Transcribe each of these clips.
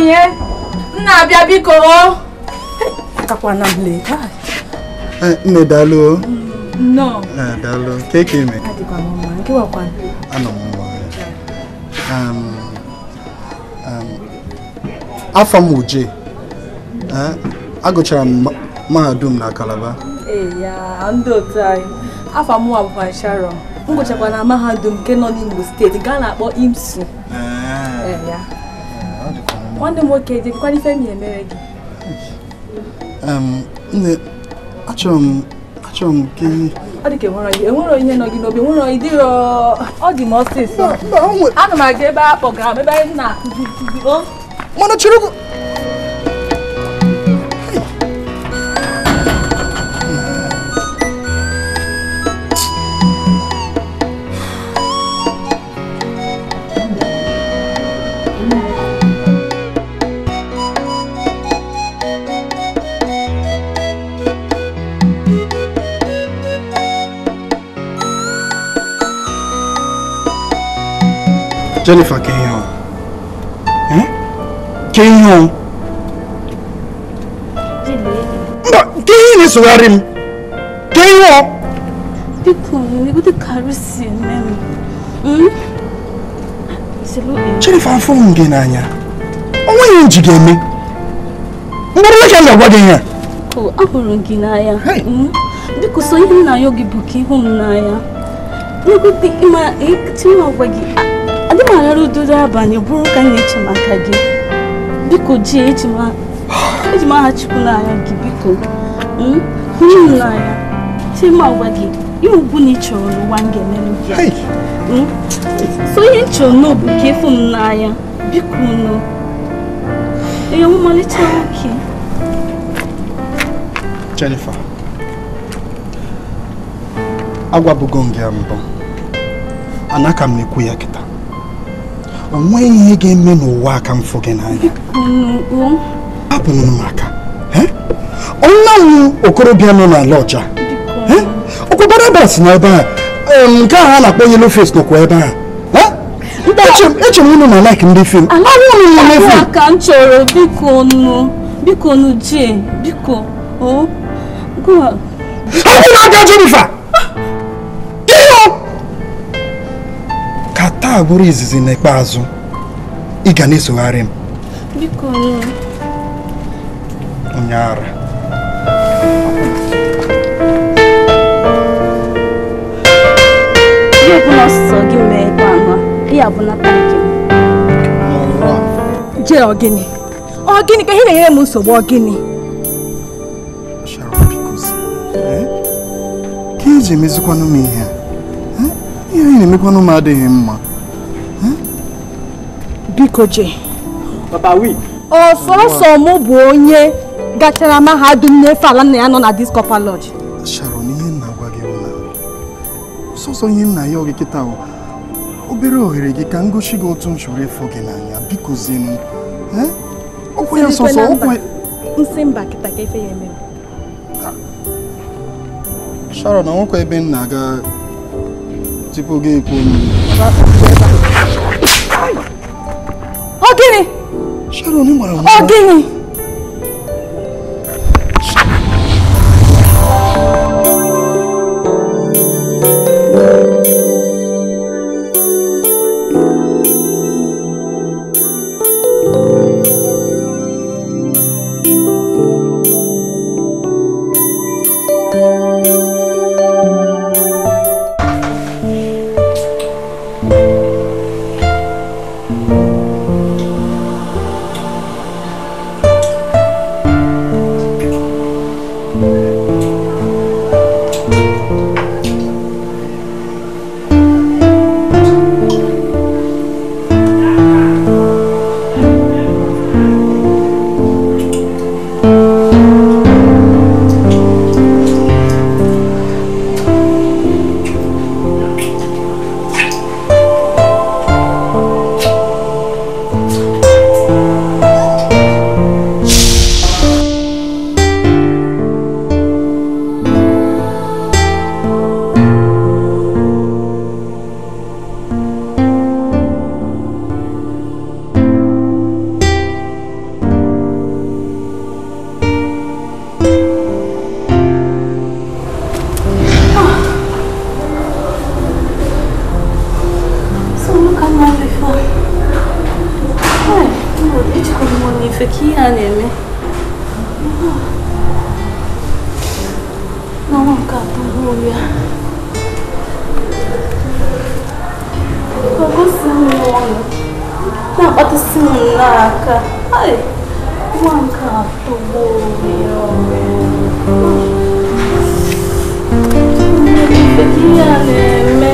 onye na-abịa biko akakwana ble nne daalụ no daalụ keke ime adịkwa mma nke wakwana anọ m afọ m Uche agụchara m mahadum na Calabar ya ndị otu anyị afọ m bụkwa Sharon m gụchakwa na mahadum nke nọ n'Imo steeti nke a na-akpọ IMSU nwanne m nwoke dịkwa ife m emere gị nne achọrọ m ka ọ dị ka enwere ihe nọ gị n'obi nwere ịdịrị ọ dị m ọsịsọ ana m aga ebe a kpọgara m ebe anyị na-akụzi mana chere Jennifer, can you? Can you? Can you swear him? Can you? Because we could carry him. Jennifer, I'm from Guinea. Oh, why did you get me? What are you doing here? Oh, I'm from Guinea. Because I didn't know you book home now. You could think my 18 of I don't know do that, but you broke and nature my caggy. Because Jma Hachpuna, Gibiko. Tima Waggy, you bunicho one game. So you shall no be careful, Naya. Bikuno. A young woman, it's okay. Jennifer, Awabugongiambo. Anaka mnikuya kita. Onwe ihe ga-eme n'ụwa aka m fụ gị n'anya. Abụ m maka. Onye okorobịa nọ na lọja. Okwubara bas na ebe a. Nke a na-akpọ yellow face nọkwa ebe a. Eche m unu na like ndị film. Ahụ unu na film. Aka m chọrọ biko nu je biko. Oh. Go on. How na-aga Jennifer? Kata bụrụ izizi n'ikpeazụ ị ga na-esogharị m biko onye ara ihe bụ n'ọsụsọ gị mee ebe anọ ihe bụ na paaki jee ọgịnị ka ihe na-enyere m nsogbu ọgịnị Sharon bikozi ka iji emezikwanụ m ihe ihe anyị na-emekwanụ m adịghị mma biko jee Papa wi ọsọsọ mụ bụ onye gachara mahadum n'efe ala nna ya nọ na Discover Lodge. Sharon, ihe na-agwa gị ụna sọsọ ihe nna ya ogikịta obere ohere gị ka ngosi gị otu nchọrọ ịfụ gị n'anya biko zinu okwu ya sọsọ okwu nsị mba kịta ka efe ya emere Sharon, nwekwa ebe m na-aga tupu gị ekwu Ogini! Sharon, ị gbara m Ogini! ya na-eme. Na nwa nke atọ ya. Gosi m ọnụ. Na-akpatụsị m n'aka. Ai, nwa nke atọ ya. Ife ya na-eme.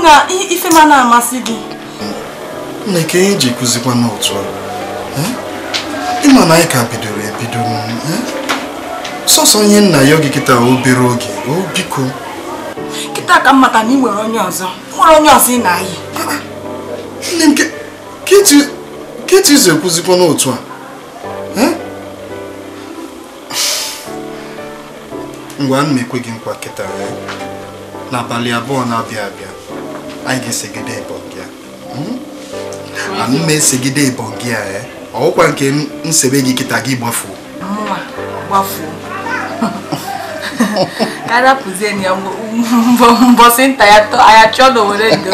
na ife ma na-amasị gị. Nneke eji kụzikwa n'otu a. Ịma na anyị ka bidoro ebido sọsọ onye nna ya oge kịta obere oge o biko. Kịta ka m mata na ị nwere onye ọzọ. Nwere onye ọzọ ị na-ayị. Nne m Keti izu ekwuzikwa n'otu a. Ngwa m ekweghị nkwa kịta n'abalị abụọ na-abịa abịa anyị ga-esegide Ebonyi a. M esegide Ebonyi a ọkwa nke nsebe gị kịta gị gbafuo. Mma gbafuo. Arapụzie ya mbọsị nta ya chọọ na were ndo.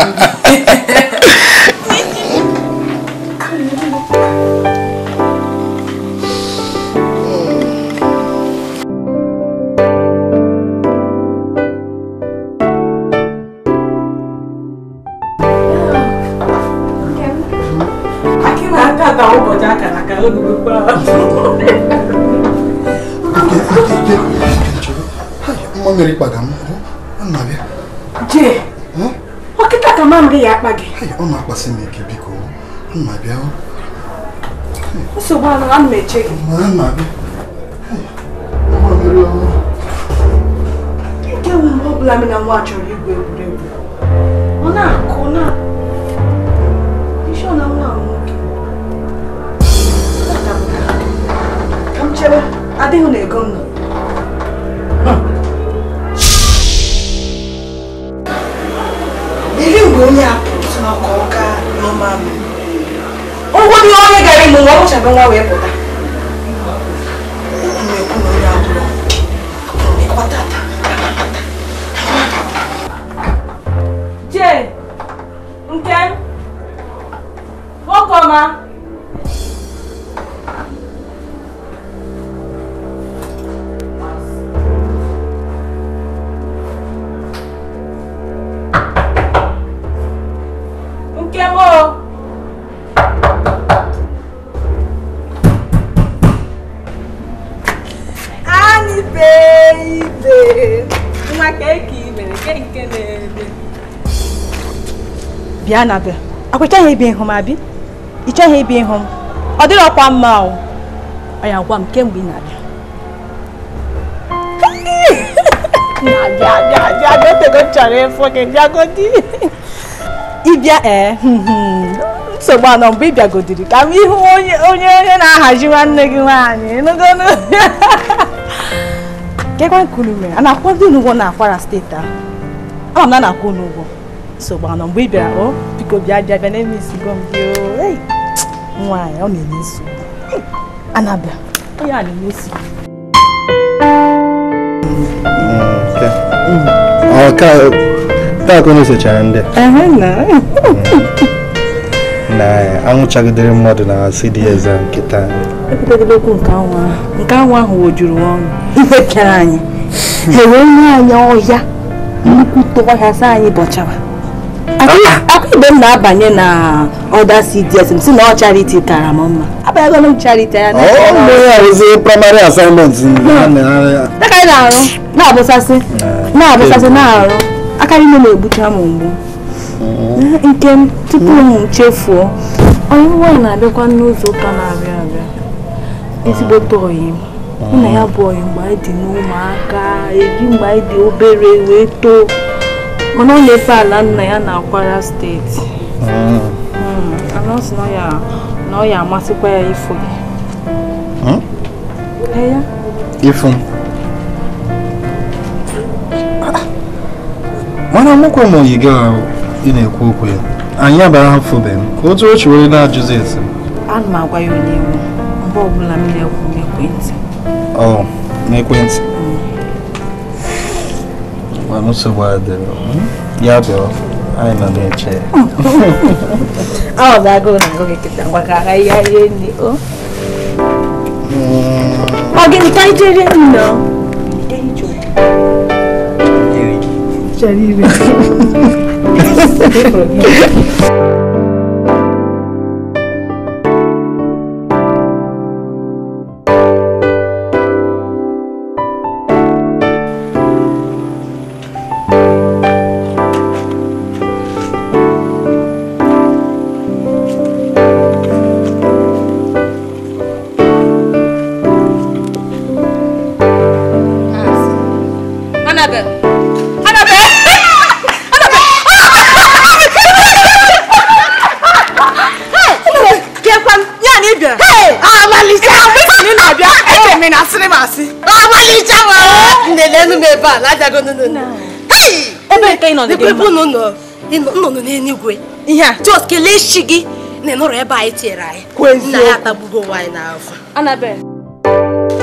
Mamiri kpaga m. Nna bịa. Je. Okita ka mamiri ya akpa gị. Ọ na-akpasị m ike biko. Nna bịa. Nsogbu anụ a na-eche gị. Nna bịa. Mamiri ọ. Nke nwe mgbe ọbụla m na nwa chọrọ igwu egwuregwu. Ọ na-akụ na Isho na nwa nwoke. Ka m chere adịghị na ego m nọ. Ili mgbe onye apụrụ na ọka n'ọma m. Ụgwọdị onye gara ịmụ nwa ọchabe nwa wee pụta. Ekwu na onye abụrụ. Ịkwatata. Jee, nke m. Nwoke ọma. Bịa na bịa. Akwachaghị ebe ịhụ m abi? Ịchaghị ebe ịhụ m. Ọ dịrị ọkwa mma o. Ọ ya gwa m kemgbe ị na-abịa. Na-abịa otego chọrọ ịfụ gị bịagodi. Ịbịa nsogbu anọ mgbe ị bịagodiri ka m ihu onye na-ahazi nwanne gị nwaanyị nụgonu. Kekwa nkulu mere a na-akwado n'ụgwọ na Akwara steeti ahụ. Ama m na na-akwụ n'ụgwọ. So bana mgbe ị bịara biko bịa na-emesigo m gị nwaanyị ọ na-enye nsogbu. Anabịa onye a na-emesi. Ka onye sechara ndị na anwụchagidere mmadụ na CDS nkịta. Ekwutegide okwu nke anwa ahụ wojuru ọnụ. Ihe pịara anyị enwe nye anyị ọhịa nnukwu ọhịa sa anyị bọchara. Akwa ibe m na-abanye na ọda CDS m si na ọ charity kara m mma. Abanyego m charity ya na primary assignment aka na-arụ na-abụsasị na-arụ aka ime na-egbucha m mgbu. Nke m tupu m chefuo onye nwaanyị na-abịakwa n'ụzọ ụka na-abịa abịa ezigbote oyi m na ya bụ oyi mgbe anyị dị n'ụmụaka ebi mgbe anyị dị obere wee too mana ọ na-efe ala nna ya na Akwara steeti. Anọsị na ọ ya amasịkwa ya ifo gị. Ifun. Mana mukwa mo yiga ina-ekwu okwu ya. Anyị abara hafube m ka otu ochi were na-ajụzi ese. Ana m agwa ya onye iwu mgbe ọbụla m na-ekwu n'ekwentị. Oh, n'ekwentị. Mana nsogbu adịrị. Ya bịa, anyị nọ na-eche. Ọ ga-agụ na-agụ gị kịta ngwa ka agha ihe ihe nne o. Ọ gịnị ka ijere nnọ? Chere ire. Nnụnụ n'enigwe ihe a just kelee chi gị na nọrọ ebe anyị tiere anyị nna ya atagbugo nwaanyị n'afọ Annabel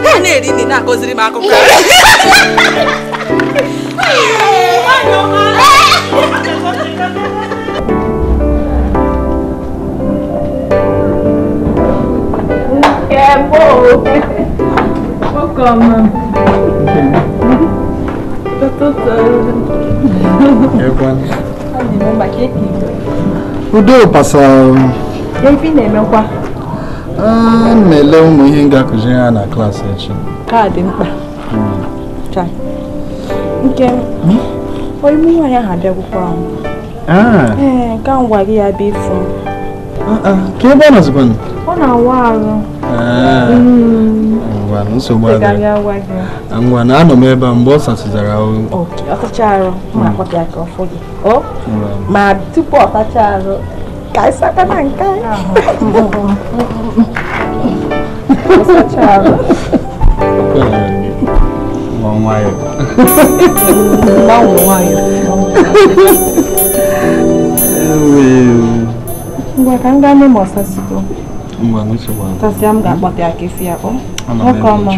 ha na-eri nri na-akọziri m akụkọ Udo pasara Efi na-emekwa na-ele ụmụ ihe ga-akụziri ha na klaasị echi. Kaadị mkpa nke onye mụ nwaanyị ahụ abịagwụkwa ahụ ka m gwa gị ya bụ ifu ka ebe ọ nọzikwa ọ na-awa arụ nsogbu ngwa na anọ m ebe a mgbe ọ sachizara ahụ ọ sacha arụ ma akpọta ya ka ọ fụ gị ma tupu ọ sacha arụ ka anyị saka na nke ọ sacha arụ nwayọ ngwa ka m gaa n'ime ọsasiko ngwa nsogbu tasịa m ga-akpọta ya ka efi ya kpọ nwoke ọma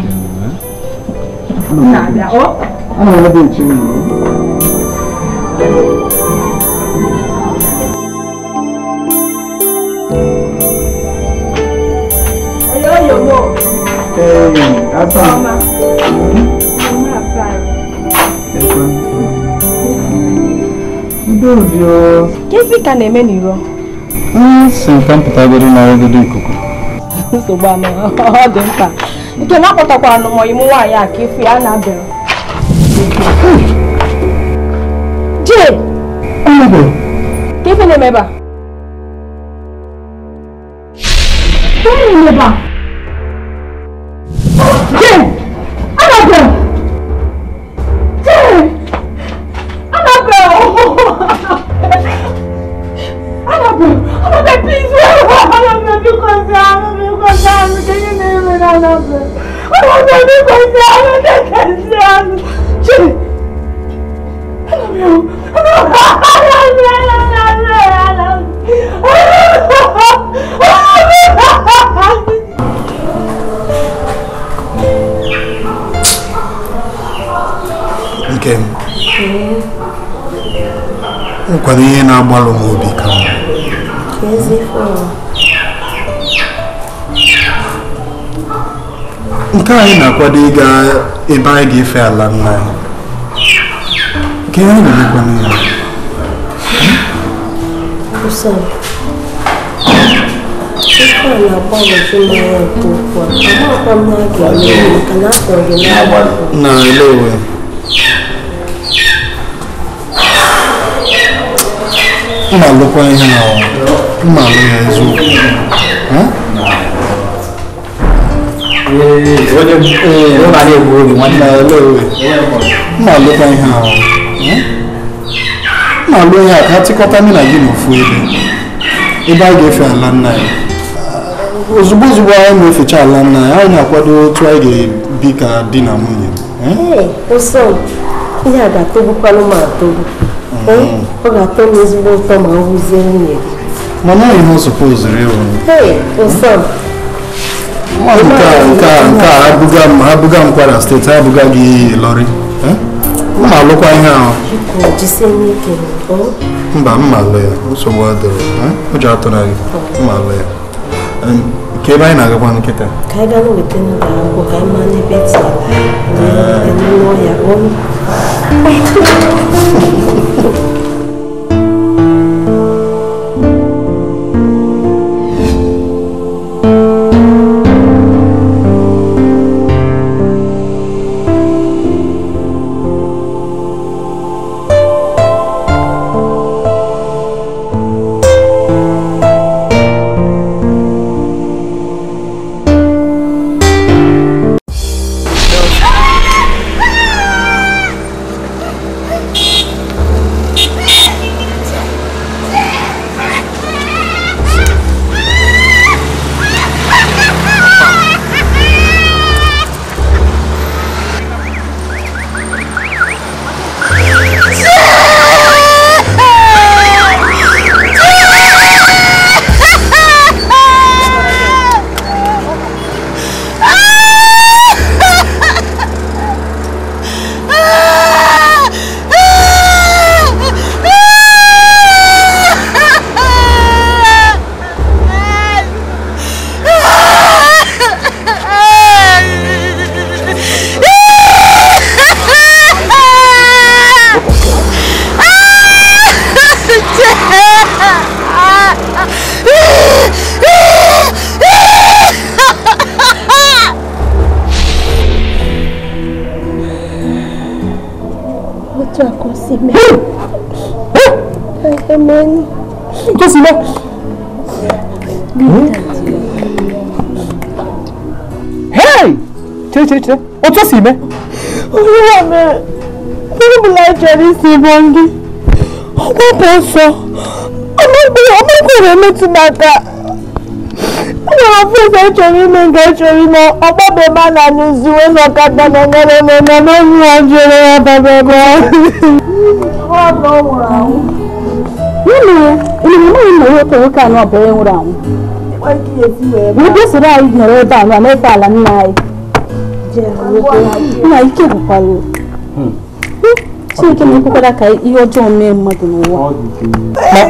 Kefi ka na-eme n'iro? Si ka m pụtagoro n'ọgọdọ ikuku. Nsogbu anụ ọ dị mkpa. Nke m akpọtakwara n'ụmụ ịmụ nwaanyị a ka efi a na-abịa. Jee! Kefi na-eme ebe a? Kefi na-eme ebe a? Jee! Annabel! Jee! Annabel! Annabel, please! Annabel, because can you name it Annabel? Annabel, because Jee! Nkem, nkwado ihe na-agbalụ m obi ka nke anyị na-akwado ịga ebe anyị ga-efe ala nna anyị. Nke anyị na-emekwana ya. Na elewe mma alụkwa ihe ahụ mma alụ ya eziokwu mma alụkwa ihe ahụ mma alụ ihe a ka atịkọta mụ na gị n'ofu ebe a ga-efe ala nna ya ozugbo anyị na-efecha ala nna ya anyị na-akwado otu anyị bi ka di na nwunye. Ụsọ ihe a ga-atọgbukwanụ ma atọgbu. Ọ ga-atọ m ezigbo ụtọ ma ọ hụzie nwunye gị. Mana ọ ihe o supoziri ịwụ. Ụsọ nke a abụga m Kwara steeti, abụga gị Ịlọrị. Mma alụkwa ihe ahụ. Mba, mma alụ ya, nsogbu adịrị. Ụjọ atụrụ anyị, mma alụ ya. Ka ebe anyị na-agakwa nkịta? Ka anyị gaa weta n'ụlọ akwụkwọ ka anyị maa n'ebe tinyere ya ọnụ. Hey! Che. Otu si me? Olúwa mi, olúbùlà jẹ́rìí sí Bọ́ngí. Ọmọ kan sọ, ọmọkùnrin mi ti máa ka. Ọmọ fún ìjọ́rí mi gẹ̀ẹ́jọ́rí náà, ọmọ mi máa nà ní ìzúwé náà kàgbà náà lórí ọjọ́ rẹ̀ bàbá. Wọ́n lọ wùrà wọn. Nínú ìlú ìmọ̀ ìwé kan náà bẹ̀rẹ̀ wùrà wọn. Wípé sọ̀rọ̀ àyè ìgbìyànjú ẹ̀bá àwọn amẹ́fà àlà nínú ayé. Nínú ayé kí èkó parí o. Ṣé kí ni kókó dáka iye ọjọ́ mẹ́ mmadụ n'ụwa?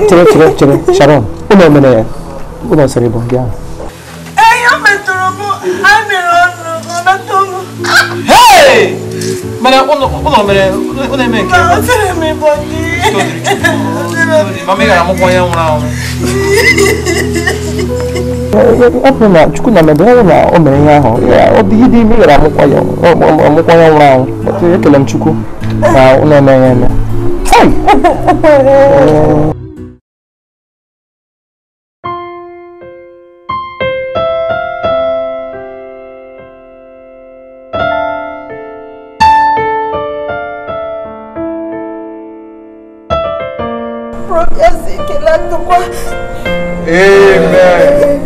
Chere, Sharon. Ụlọ mere ya. Ụlọ sịrị bụ bịa. Ẹyọ metụrụ m amịrị ọnụ ọnọdụ m. Hey! Mana ụlọ mere eme nke. Ọsịrị m ịbọ ndị. Mama ị gara amụkwọ ya nwụrụ anwụ. Ọ bụ na Chukwu na mebe ọrụ na o mere ihe ahụ. Ọ dị ịdị ime gara amụkwọ ya nwụrụ anwụ. Ekele m Chukwu na ụlọ eme ya eme. Amen.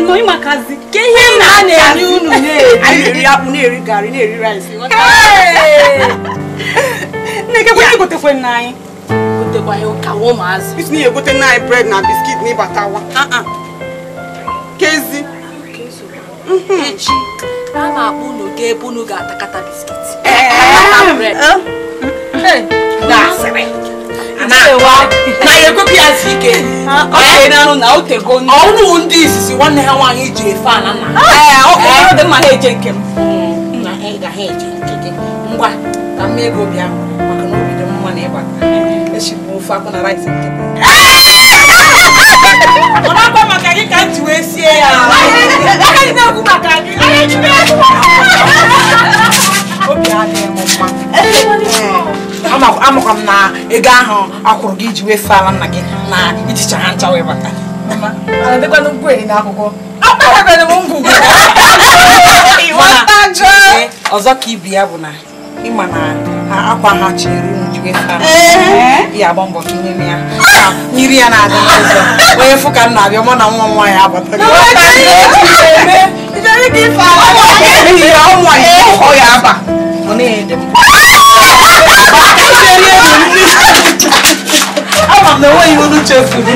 No, you makazi. Ke ihe na na-eri unu na-eri akpụ na-eri gari na-eri rice. Neke kwa gotekwe na anyị. Gotekwa ya ka wo maazi. Isi ni egote na bread na biscuit ni batawa. Kezi. Echi. A na-akpụ unu ga-ebu unu ga-atakata biscuit. Bread. Na-asịrị. Na yegopi azike. Na na otego. Ọnụ ndị isisi nwanne ha nwaanyị ji efe ana nna. Ọ dị mma ha eje nke m. Na ị ga ha eje nke gị. Ngwa ka m ego bịa maka na obi dị mma na ịbata. Echi bụ ofe akpụ na rice nke m. Ọ na-akwa maka gị ka m ji wee sie ya. Agaghị na-ekwu maka gị. Obi adịghị m mma. ego ahụ akwụrụ gị iji wee fara nna gị na ijicha ha ncha wee bata ọzọ ka ibi ya bụ na ịma na akwa ha chere uju wee fara ya agba mbọ ka inye ya nyiri ya na-adị n'ụzọ onye fụ ka m na-abịa mụ na nwa nwaanyị abataghị ama m na enweghị unu chefuru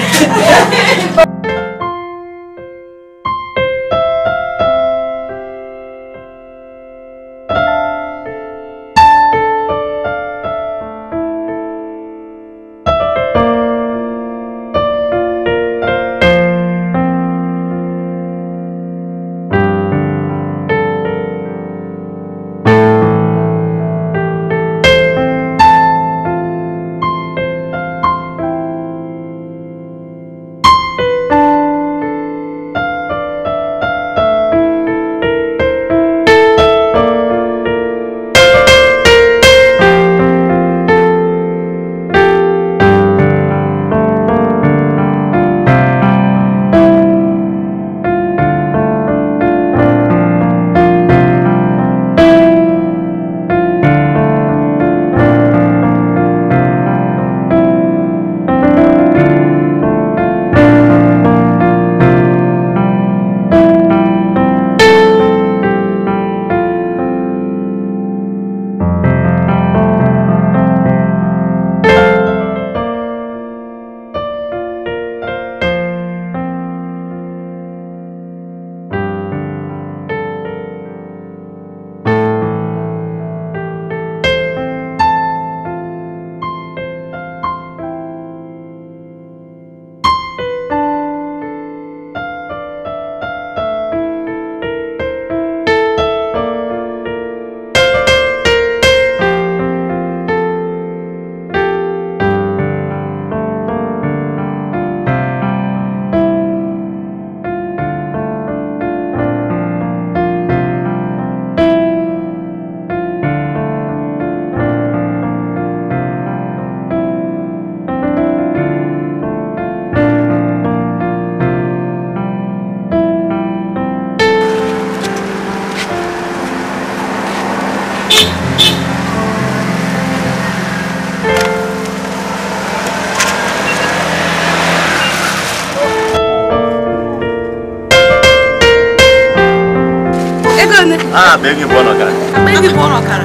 Begging for no cara. I'm begging for no cara.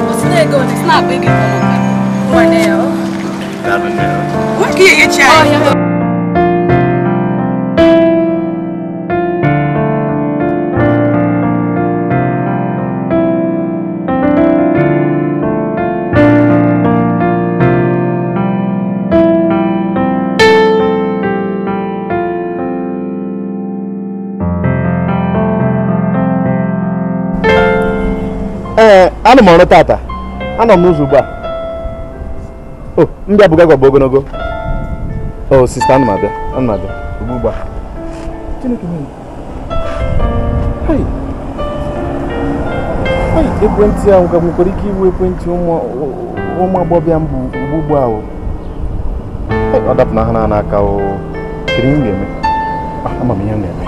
What's the go? It's not begging for no cara. One day. What can you get? Ano mo tata. Ano mo zuba. Oh, mbia buga gwa bogonogo. Oh, sister anu mabia. Ububa. Kini kini. Hai. Hai, ekwenti a nka mukoriki iwe ekwenti ụmụ agbọbịa mbụ ugbu ahụ. Hai, ọ dapụ na ha n'aka o. Kiri m ga-eme. Ama m ihe m na-eme.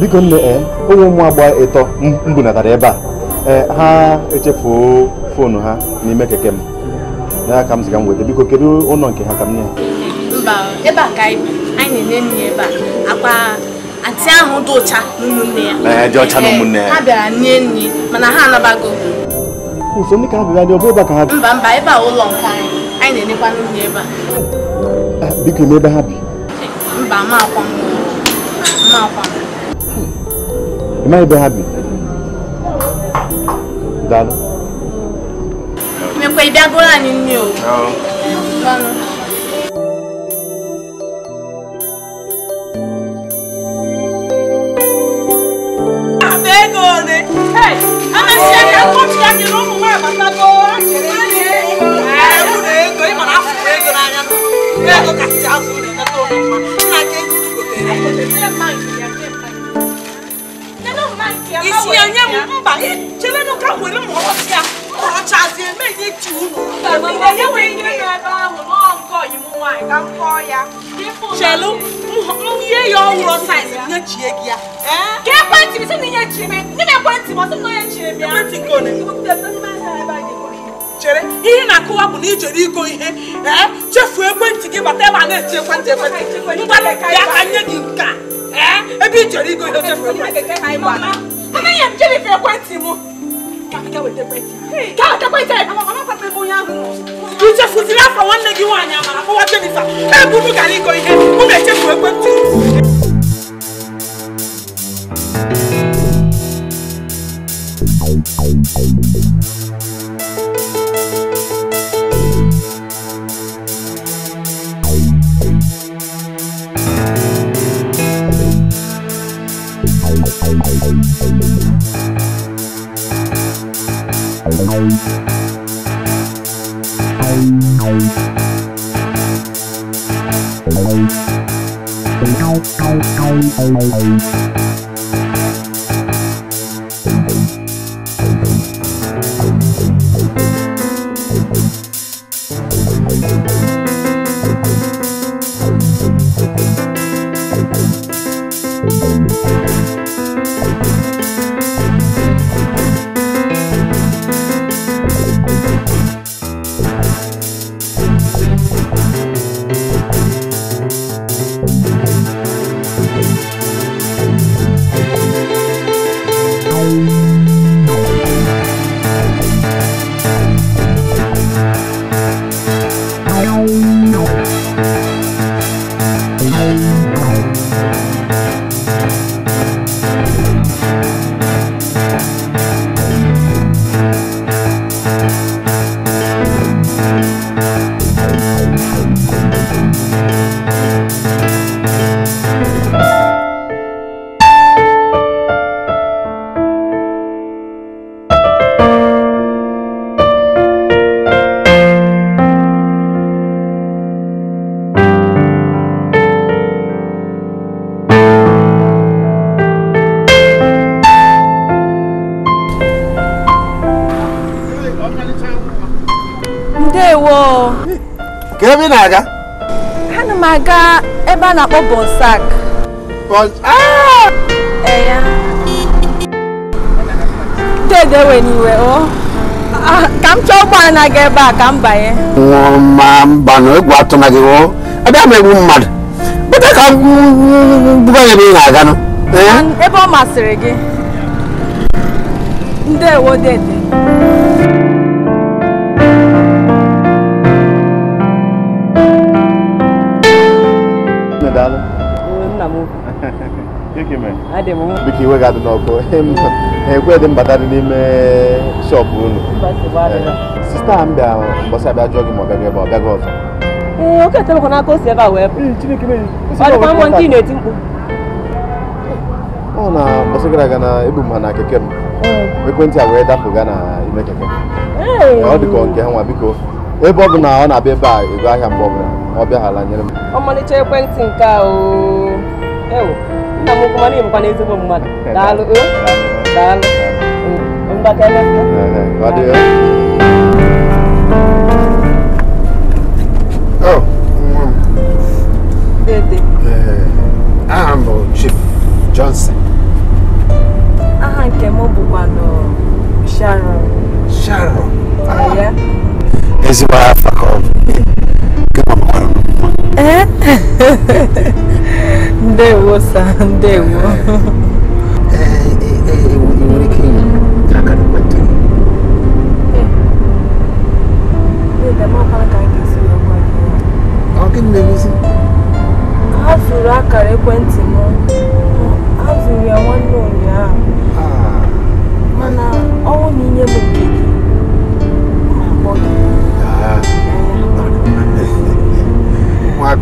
Biko nne onwe ụmụ agba ịtọ mbunatara ebe a ha echefuo foonu ha n'ime keke m na ka m ziga m weta biko kedu ụlọ nke ha ka m nye mba ebe a ka anyị na-enye nne ebe a akwa anti ahụ dị ọcha n'ụmụnne ya dị ọcha n'ụmụnne ya ha bịara nye nri mana ha anabago ụsọ ndị ka ha bịara dị ọbụ ebe ka ha mba ebe a ụlọ nke anyị na-enekwa nne ebe a Biko ebe ha bi. Mba ma akwa. Ima ebe ha bi. Dalo. Me ko ibi agora ni ni o. Dalo. Hey, I'm a second watch that you know where I'm not going. Ihe na-akụwa bụ na ijere iko ihe chefuo ekwentị gị bata ebe a na-eche ekwentị ya ka nye gị nka ebe ijere iko ihe chefuo ekwentị anaghị m jere ekwentị m ichefuziri afọ nwanne gị nwaanyị amara kpọwa Jennifer ebe unu gara iko ihe unu echefu ekwentị Ebe na-aga? Ana m aga ebe a na-akpọ Bonsac. Eya. Dede weniwe o. Ka m chọọ ụgbọ na-aga ebe a ka m banye. Ma mba na egwu atụ na gị o. Abịa m egwu mmadụ. Bụta ka m buga ebe ị na-aga nụ. Ebe ọ masịrị gị. Ndewo Dede. Biki iwe ga-adị n'ọkụ ekwe dị mbata dị n'ime shọpụ unu sista m bịa mbọsị abịa jụọ gị ma ọ bịaghị ebe ọ bịaghị ọzọ oke telefon n'aka o si ebe a wee ọ dịkwa mbọ nke ị na-eti mkpu ọ na mbọsị gara aga na ebu m ha na keke m ekwentị a wee dapụga na ime keke ọ dịka nke ha nwa biko ebe ọ bụ na ọ na-abịa ebe a ego ahịa mgbe ọbụla ọ bịaghala nyere m ọmalịcha ekwentị nke a ewo nna m ụkwụma na-emekwa n'ezigbo mmadụ daalụ daalụ mgbaka ebe Dede. Aha m bụ Chief Johnson. Aha nke m bụkwa Sharon. Sharon? Ya. Ezigbo afọ ka ọ bụ. Ndewo sa, ndewo. Nwere ike ịnye aka n'ekwentị m. Dede, m ọkwara ka anyị ga-esi wee gwa gị. Ọ gịnị na-emezi?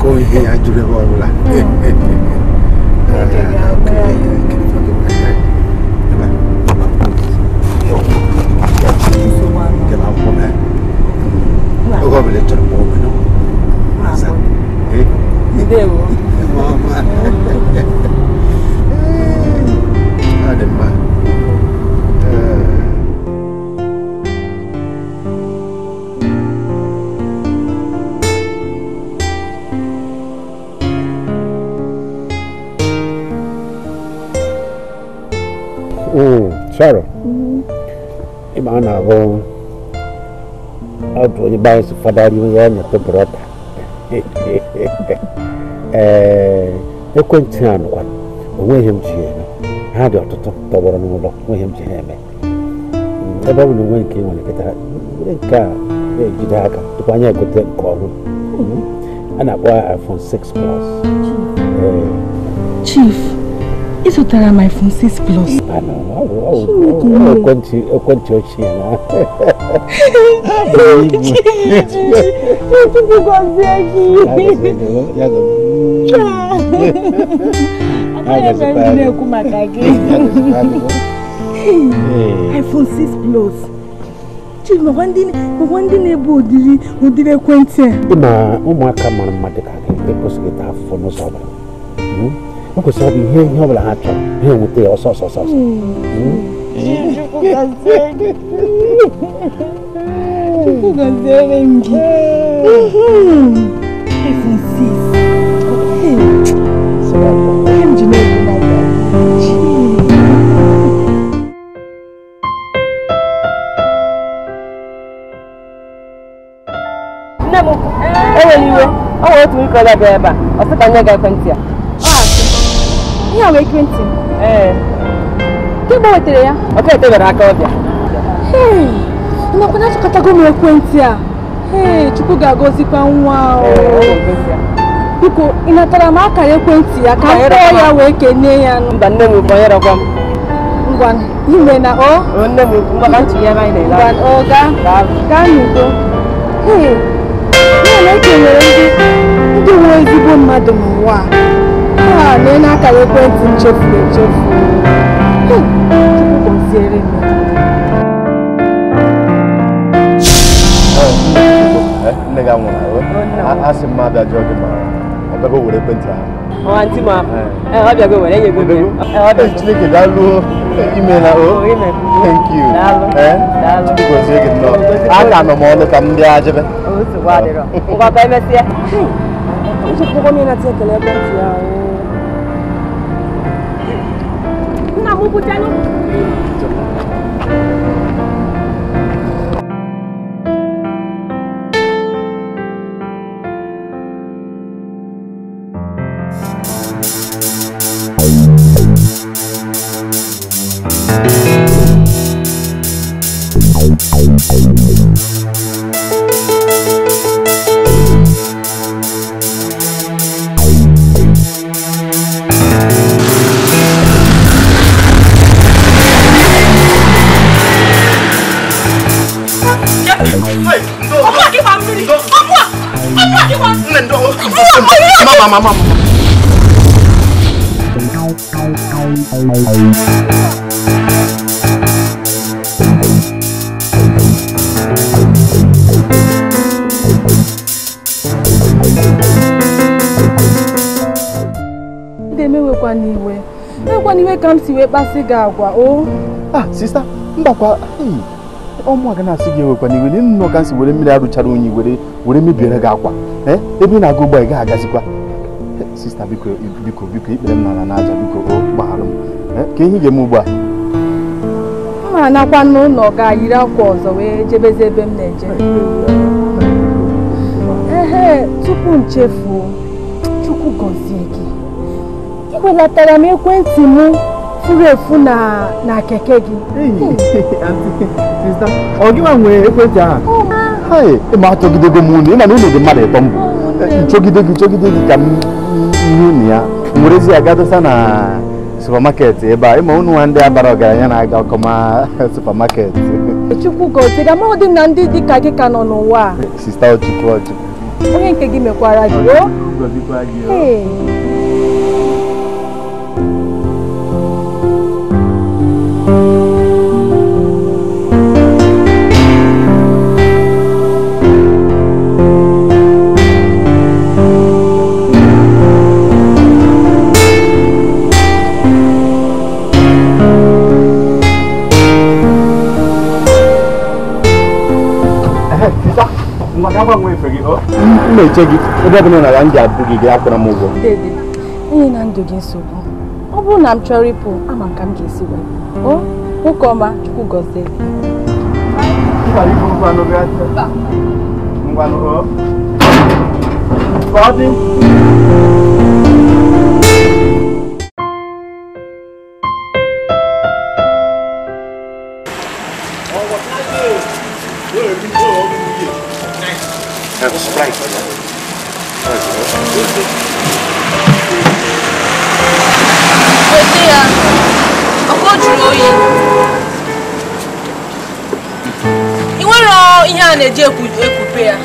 go here and do the whole lot. Sorry. Imana go out when you buy some father you and your brother. The Quintian one, William G. Had your top tower and lock William G. The Bible when came on the car, to find a good call. And I buy iPhone 6 Plus. Chief. It's what I my phone 6 Plus. I know. I went to your channel. iPhone 6 Plus. Chief, no one didn't able to do Quentin. Uma camera medical. Because we have for no sober. Because I'll be here, you will have to hear with the sauce. Yeah, we're 20. Keep on there. Okay, take it. Hey, I'm not going to category 20. Hey, Chukuga goes if I'm wow. Because in a Taramaka 20, I can't go awake and the name of my one. You may not all. No, can you go? Hey, you're making the way you go, Madam. Wow. Then I can went in Jeffrey. I asked my mother, I go with a printer. Oh, Auntie Ma, I'll be going. You go. Thank you. I can't no more look at the Ajab. Oh, so what? What I must say. You should go in and take a look at you. Mama. Come see where Basiga. Oh, sister, Mbakwa. Omo agana sige we kwani we no kan si were mmiri aruchara onyi were mebere ga akwa ebe na go boy ga agazikwa sister biko ikpere m na aja biko o gbaharu ka ihe ge mu ugbu a ma na kwa no no ga yiri akwa ọzọ we jebeze ebe m na-eje tupu nchefu Chukwu gozie gị iwelatara m ekwentị m furu efu na keke gị sister ogiwa nwe ekwentị a ma chọgidego m unu ịma na unu dị mmadụ ịtọ mbụ chọgide gị ka m ihe ya mwerezi agadosa na supermarket ebe a ịma unu nwa ndị abara ọgaranya na-aga ọkọma supermarket Chukwu gozie gị amaghị m na ndị dị ka gị ka nọ n'ụwa sister Chukwu onye nke gị mekwara gị gọzikwa gị. Mmechegi ebe ọ bụla na ndị abụ gị ga-akwụra m ụgwọ. Dede, onye na ndụ gị nsogbu. Ọ bụrụ na m chọrọ ịpụ, ama m ka m ga-esi wee. O, nwoke ọma, Chukwu gọzie gị. Ngwanụ o. Ka ọ dị. Wete ya, ọkụ jụrụ oyi. Ị nwere ihe a na-eji ekwupe ya?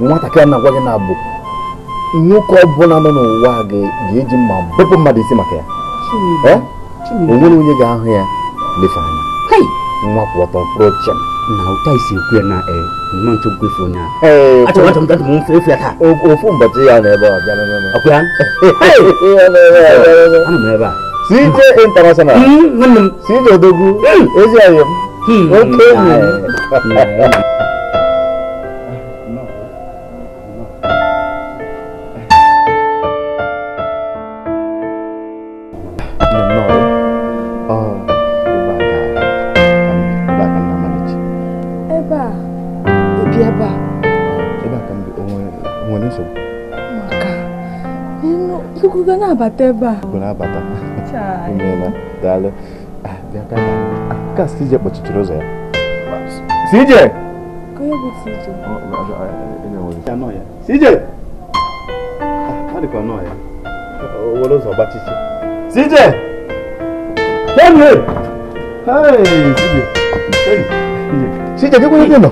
nwatakịrị na-agwa gị na-abụ nwoke ọbụla nọ n'ụwa ga-eji mma bepụ mmadụ isi maka ya. O nwere onye ga-ahụ ya lefe anya nwa kwụ ọtọ mkpụrụ chem na ụta isi ekwu ya na nọ nchekwa efu onye ofu ụbọchị ya na ebe ọ bịa ebe a CJ International CJ Odogwu ezi ayọ m oke enyi abata ebe a. Abata. Umeela. Daalụ. Bịa ka ka CJ kpọchichiri ụzọ ya. CJ. Ka onye bụ CJ. CJ. Ọ dịka nọ ya. Were ụzọ gbachichi. CJ. Henry. Hey, CJ. CJ, gị kwere gị nọ?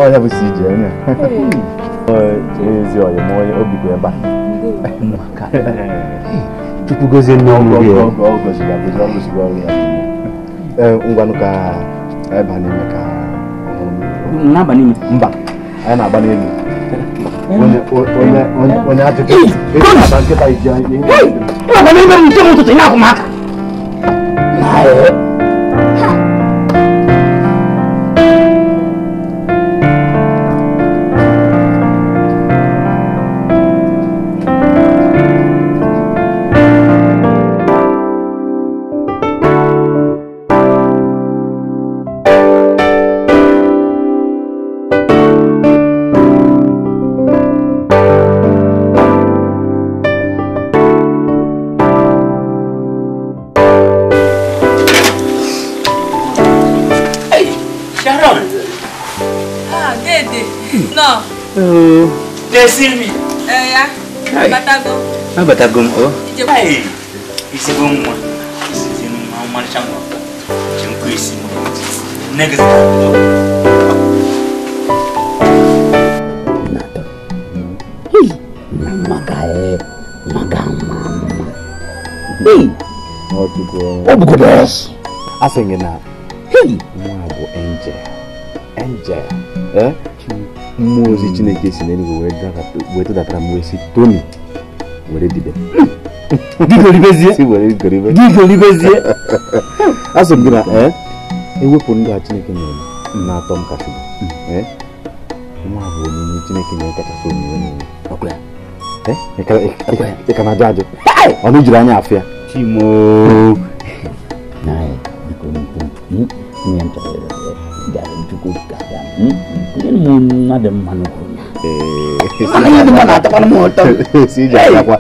Ọ ya bụ CJ onye. Ezi ọyị m onye obi bụ ebe a. Chukwu gozie n'ọnwụ gị. Ngwanụ ka ebe a n'ime ka n'aba n'ime mba anyị na-agba n'elu onye ajụjụ aba nkịta iji agba n'ime m nke m ụtụtụ ị na-akwụ m aka. Desilmi. Ya. Batago. Batago. Oh. Hai. Isi gomwa. Isi no marchamo. Chinkuisimo. Next. Magama. Hey. Obugodas. Asengena. Hey. Mwabo Angel. Mozi Chineke si neni wetu datara mwesi Tony. Were dibe. Gigo libezie. Si were goribe. Gigo libezie. Asengena ewepu nga Chineke nyere na atom kashu. Mwabo ni Chineke nyere kacha so ni. Okoya. Ekana jajo. Onu jira anya afia. Chimo. Nae, ni nyanta dari cukup kadang. Kemudian ada mana punya. Ada mana tak motor. Si jaga kwa.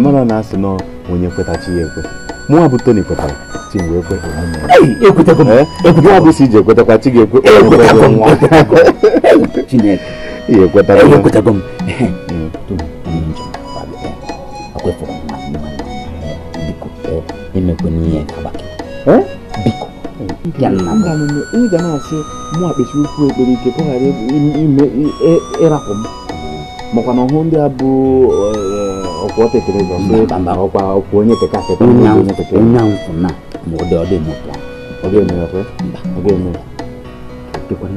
Mana nasi no mwenye kweta chiyekwe. Mwa butoni kweta. Chingwe kwe. Ekuta kwa. Ekuta kwa sije kweta kwa chige kwe. Ekuta kwa. Chine. Ekuta kwa. Ekuta kwa. Tu ninja. Aku pun biko. Imekunia kabaki. Biko. Ini gana ase mwa beshi ukwu ekpere ike ko hare ime erakom. Maka na ho ndi abu okwo tekere zo se okwa okwo onye keka keka onye keka nyanfu na mo de ode mo plan. Oge me ofe. Oge me. Ke kwa ni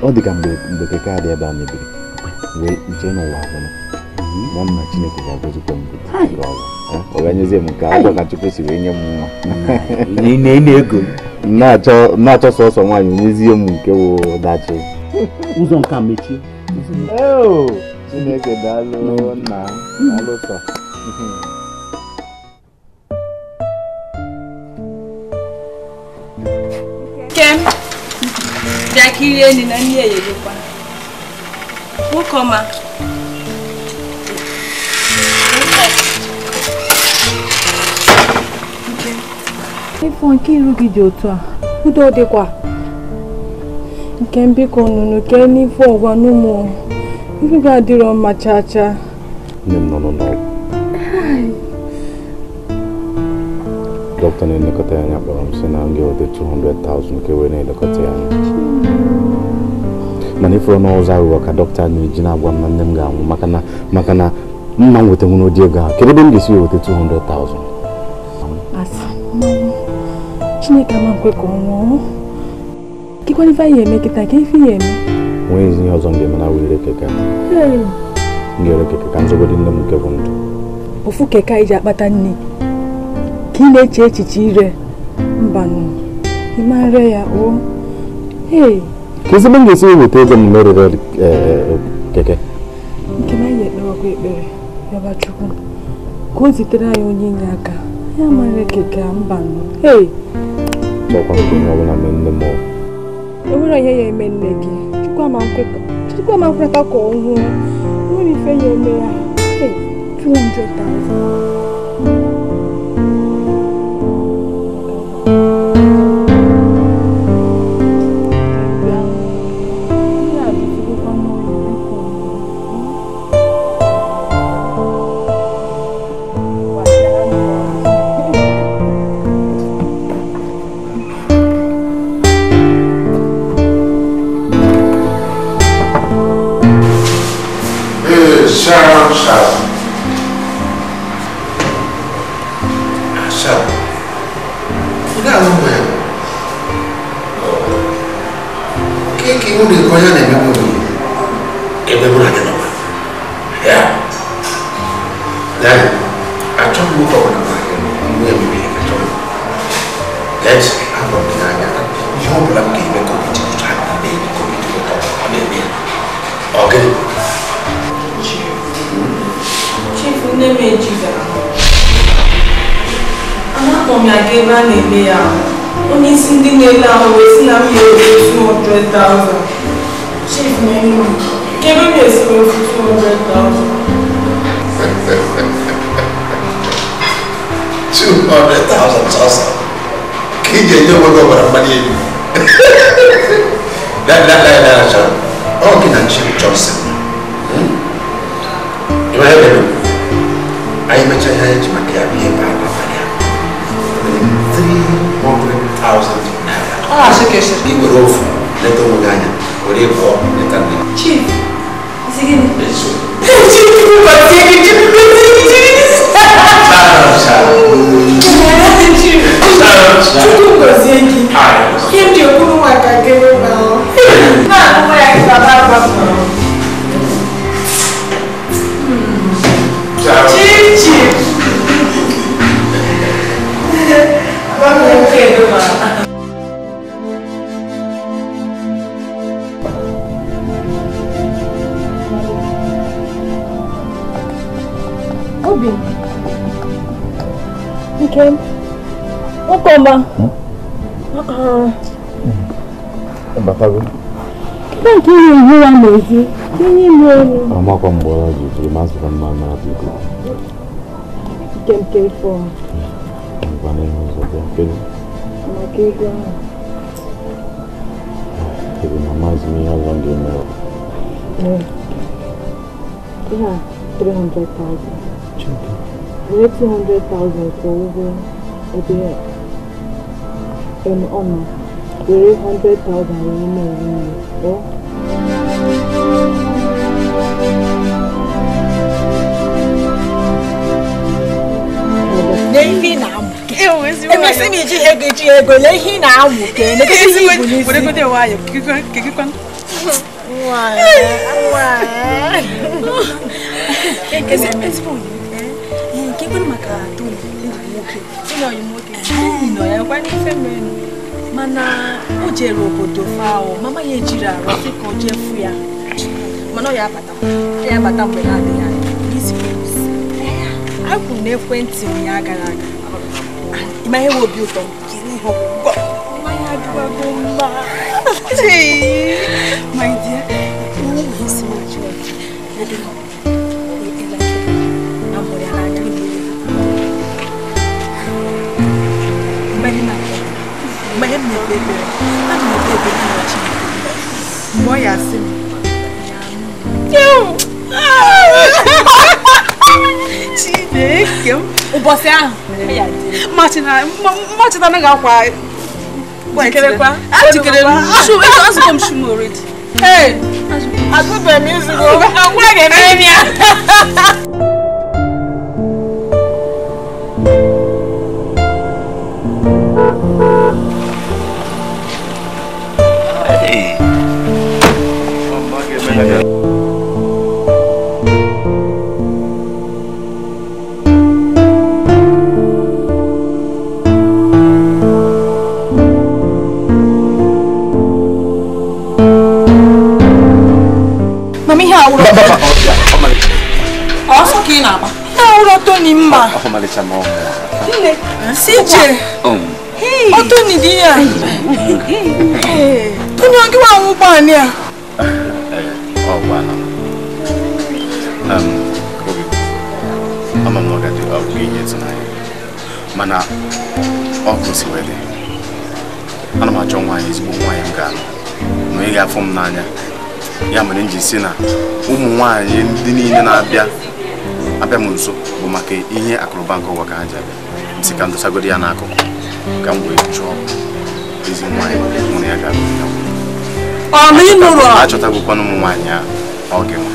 Ọ dị ka mgbe keke adị ebe a mebiri wee nche n'ụwa ahụna nwanna Chineke ga-agọzikwa mgbe ọ ga-enyezie m nke akwụkwọ ka Chukwu si wee nye m nwa na-achọ sọsọ nwaanyị onyezie m nke wụ dachi ụzọ nke a mechie Chineke daalụ nna daalụ sọ Kem Jackie ni na ni eye lepa. Wo koma. Ifo nke iru gị dị otu a. Udo dịkwa. Nke mbiko nunu ke n'ifo ọgwa n'ụmụ. Iru ga adịrọ mma chacha. Nne m nọ n'ọgwụ. Dọkịta na-elekọta ya anya kpọrọ m sị na m ga-eweta 200,000 ka wee na-elekọta ya anya. Mana ifuru n'ụzọ aghụghọ ka dọkịta na-eji na-agwa m na nne m ga-anwụ maka na mma m wetanwu n'ụdị ego ahụ. Kedu ebe m ga-esi weweta 200,000? Chineke ama nkwe ka ọ nwụọ. Kịkwana ife anyị eme kịta ka ife ya eme. Nwee ezi ihe ọzọ m ga-eme na were keke. M ga-ere keke ka m zogodi nne m nke bụ ndụ. Ofu keke anyị ji akpata nne. Ka ị na-eche echiche ire mbanụ ịmara ya o ka ezi m ga-esi weta ego m merere keke nke na anyị ekperekwa ekpere yaba Chukwu ka o zitere anyị onye inye aka ya mara keke mbanụ chọkwa nke onye ọbụla mee nne m o nwere ihe ya eme nne gị Chukwu ama nkweta ka ọ nwụọ nwere ife ya eme ya 200,000 200,000 sasa. Kija nyo wako barabara yenu. La John. Oh kina Chief Johnson. Iwaje ndo. Ai macha haya jimakia bie baba bana. 300,000 naira. Ah, sekesha. Iwe rofu. Leto muganya. Ore ko letani. Chief. Sigini. Eso. Chief ko batiki. Obi. Okay. Okoma. Bakago. Kila kitu huwa mwezi. Kini mwezi. Mama kwa mbora jiji masu kwa mama hapo. Kemke for. Bana hizo zote. Makiga. Hivi mama zimi how long do you know? Yeah, 300,000. We're 200,000 for over a day. In honor, we're 100,000 remaining. Oh. Lehi na amuke. Emesi mi ji ego lehi na amuke. Ne kesi ibu ni. Wore ko de wayo. Kikikon. Wa. Kesi emesi ko. Kikon maka tu. Ino yimoke. Ino ya kwa ni femenu. Mana o jere obodo fa o. Mama ye jira ro se ko je fu ya. Mana ya bata. Ya bata mgbe na ade ya. This place. Aku n'ekwentị m ya gara aga. Ima ihe obi ụtọ kiri ihe ọgwụgwọ. Mmanya adịwago mma. My dear, you will see my church. I don't know. I'm going to have to do Ubose ahụ. Machina na ga-akwa. Jikerekwa. Jikerekwa. Shu, ito azụgo m shumo already. Hey. Azụgo m izugo. Agwa ga-eme ya. Hey. Also kina ba. Na to ni mba. Malicha mo. Sije. Hey. O to ni dia. Kuni wangi wa mu ba ni a. Oh bana. Kobi. Mama no ga do again tonight. Mana oku si wele. Ana ma chonwa ezigbo nwa ya nga. No ị ga-afụ m n'anya. Ya mere nji si na ụmụ nwaanyị ndị niile na-abịa m nso bụ maka ihe akụrụba nke ụwa ka ha ji abịa. Nsị ka ndosagodi ya n'akụkụ ka m wee chọọ ezi nwaanyị mụ na ya ga-abịa. Achọtagokwana ụmụ nwaanyị ahụ oge nwa.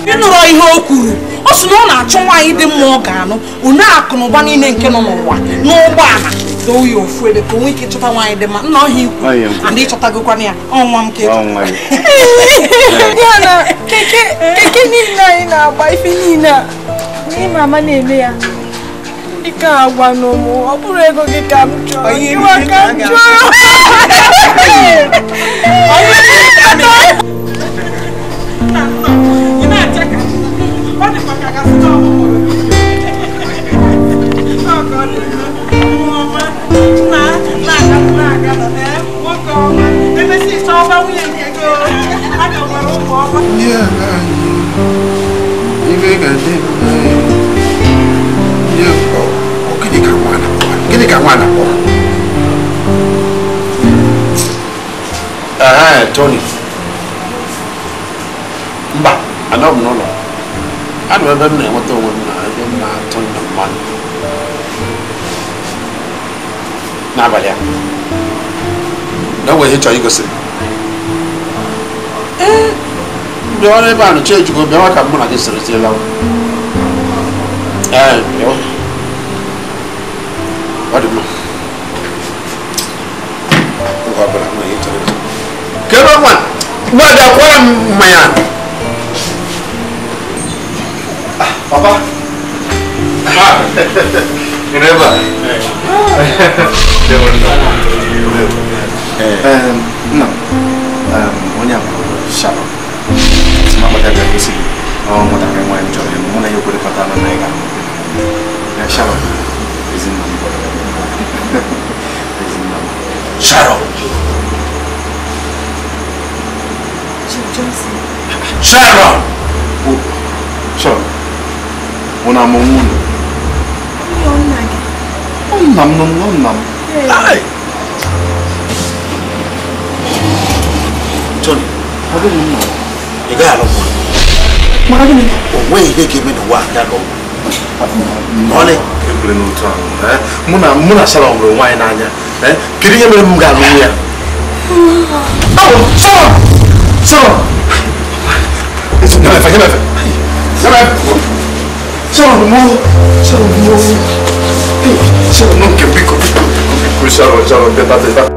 Ị nụrụ ihe o kwuru. Ọ sị na ọ na-achọ nwaanyị dị mma ọ ga-anụ. Onye akụ na ụba niile nke nọ n'ụwa n'ụgbọala doo ya ofu ebe ka onwe ike chọta nwaanyị dị mma. Nna ọhịa ikwu ndị ịchọtagokwana ya ọnwa m ke Diana, keke niile anyị na-agba ife niile a n'ime ama na-eme ya ike agwa n'ụmụ ọ bụrụ ego gị ka m chọrọ iwe ka m chọrọ Ibe ga-adị mma. Nye ọkụ dị ka nwana. Tony. Mba, ana m n'ụlọ. Ana m ebe m na-enweta onwe m na ebe m na-atụ ndụ mmadụ. N'abalị a. Na o nwere ihe chọrọ igosi. Mgbe ọrụ ebe a nụcha ejikọ bịawa ka mụ na gị siri tiela. Bịawa. Ọ dị mma. Kero man, wada kwara mmanya. Papa. Kenapa? No. Onya Sharon. Mama dah bilang sih. Oh, mau tak main main jodoh. Mau nak ikut kata anak mereka. Sharon. Izin mama. Izin mama. Sharon. Sharon. Oh, Sharon. Una mongun. Nam. Ay. Johnny, apa ni? Ega alo. Mana ni? Owe ide ke me no wa ya lo. Mole, ke pleno tang. Muna Sharon ro wa ina nya. Kiri ye me mu ga lu ya. Oh, Sharon. Itu nak apa? Sharon mo. Sharon no que pico. Sharon, te